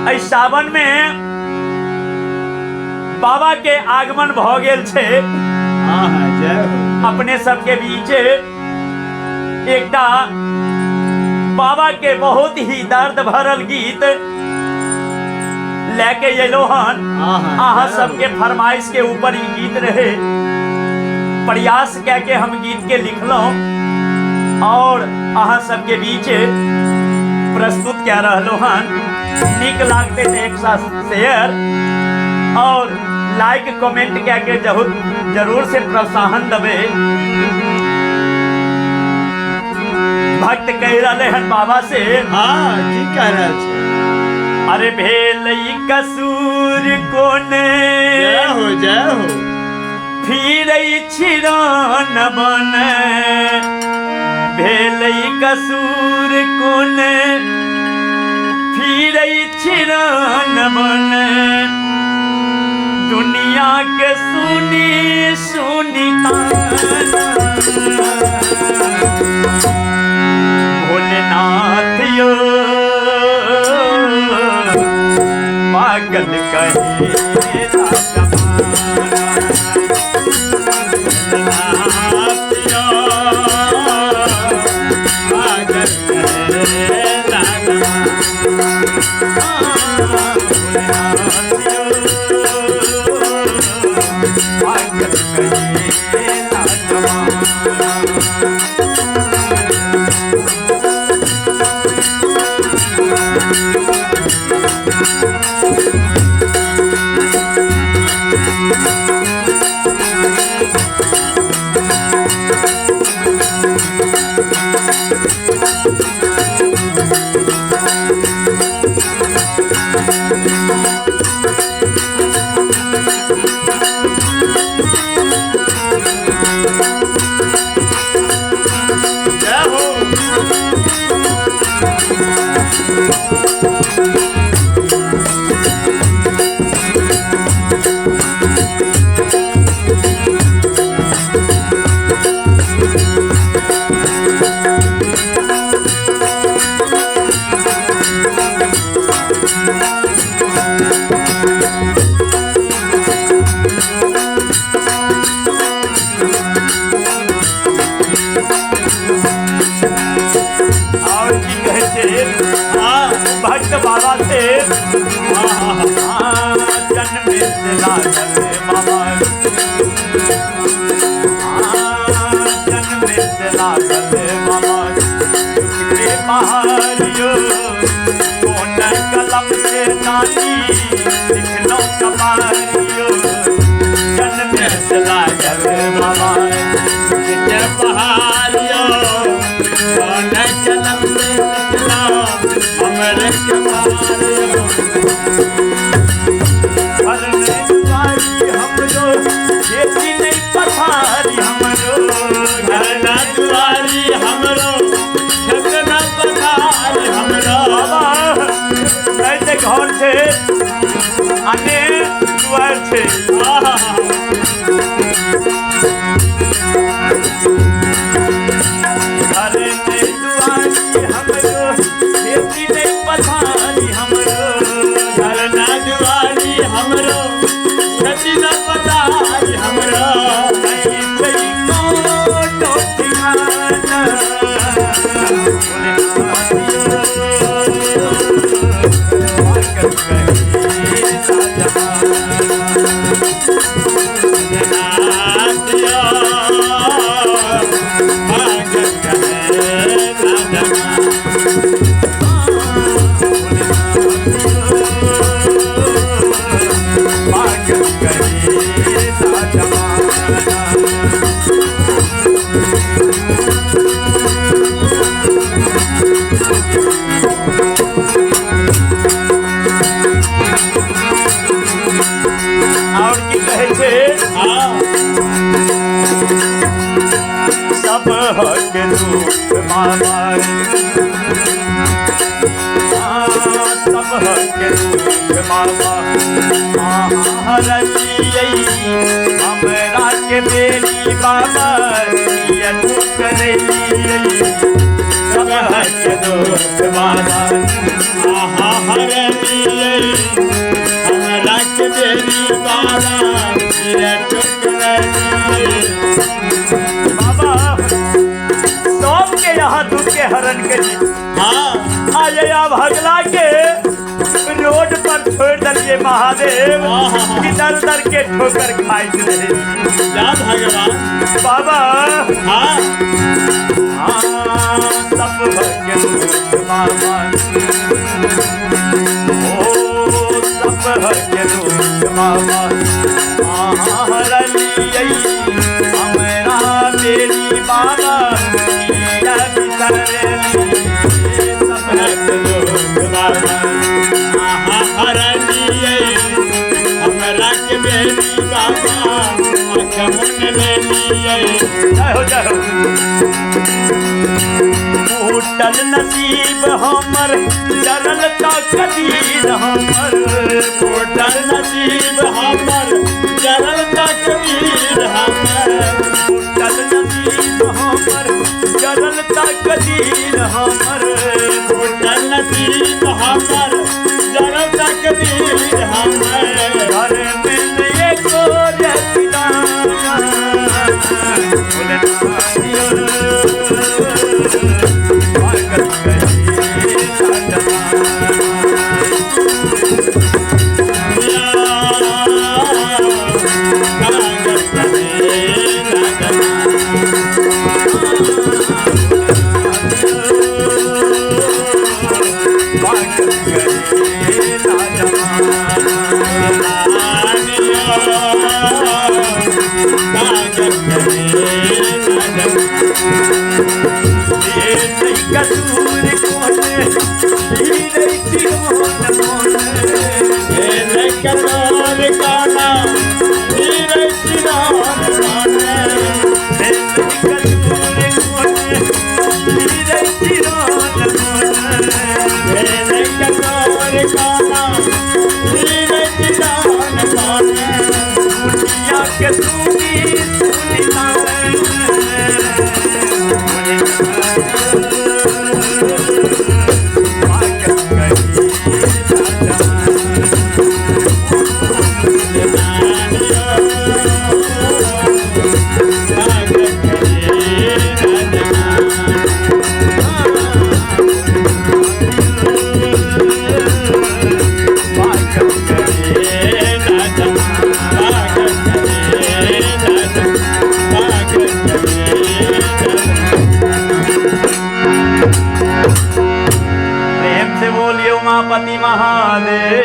इस सावन में बाबा के आगमन भ गेल छे। जय हो। अपने सबके बीच एकटा बाबा के बहुत ही दर्द भरल गीत लेके अलो हन। अहाँ सबके फरमाइश के ऊपर ई गीत रहे, प्रयास करके हम गीत के लिखलों और अहाँ सबके बीच प्रस्तुत कर रहलो हन। निक लागते थे एक साथ शेयर और लाइक कमेंट करके जरूर से प्रोत्साहन देवे। भक्त कह रहे हैं बाबा से, की कह रहे छे? अरे भेल कसूर कोने जय हो फिर छिरान बने। भेल कसूर कोने फिर छिरान बने। दुनिया के सुनी सुनी भोलेनाथ यो पागल कहे भक्त बाबा से जन्म से लागल बाबा, जन्म से लागल बाबा पहाड़ियो कौन कलम से नानी लिखलो कमारियो। जन्म से लागल बाबा पहाड़ियो कौन कलम से लिखलो हमरे कमारियो। भरने दुआरी हमरो खेती नहीं पथारी हमरो। घरना दुआरी हमरो छतना पथारी हमरो। कैसे घर छे अने दुआर छे। भरने दुआरी हमरो खेती नहीं पथारी हमरो। घरना दुआरी हमरो छतना पथारी हमरो। सब हक रूप बाबा, सब हक रूप बाबा हमरा के बेरी बाबा सब हक रूप बाबा। हर बेरी बाबा मेरा टुकड़ी बाबा सबके यहाँ दुख के हरण करी हाँ आये अब हगला के रोड पर छोड़ दिए महादेव कि दर दर के ठोकर खाई रहे जा भगवान बाबा हाँ सब भाग्य बाबा ओ सब भाग्य बाबा हरलियै हमरा बेरी बाबा किया बिसरली सब भाग्य बाबा हमरा के बेरी बाबा आँख मुन ले लिए जय हो जय हो टूटल नसीब हमर जरल का कदीर हमर टूटल नसीब हमर जरल का कदीर हमर टूटल नसीब हमर जरल का कदीर हमर टूटल नसीब हमर जरल का कदीर हमर घर में एको रखना कसूर कोने हीरे चिरोन मोने कसूर काना हीरे चिरोन मोने कसूर कोने हीरे चिरोन मोने कसूर काना हीरे चिरोन मोने दुनिया के सुनी सुनिता उमापति महादेव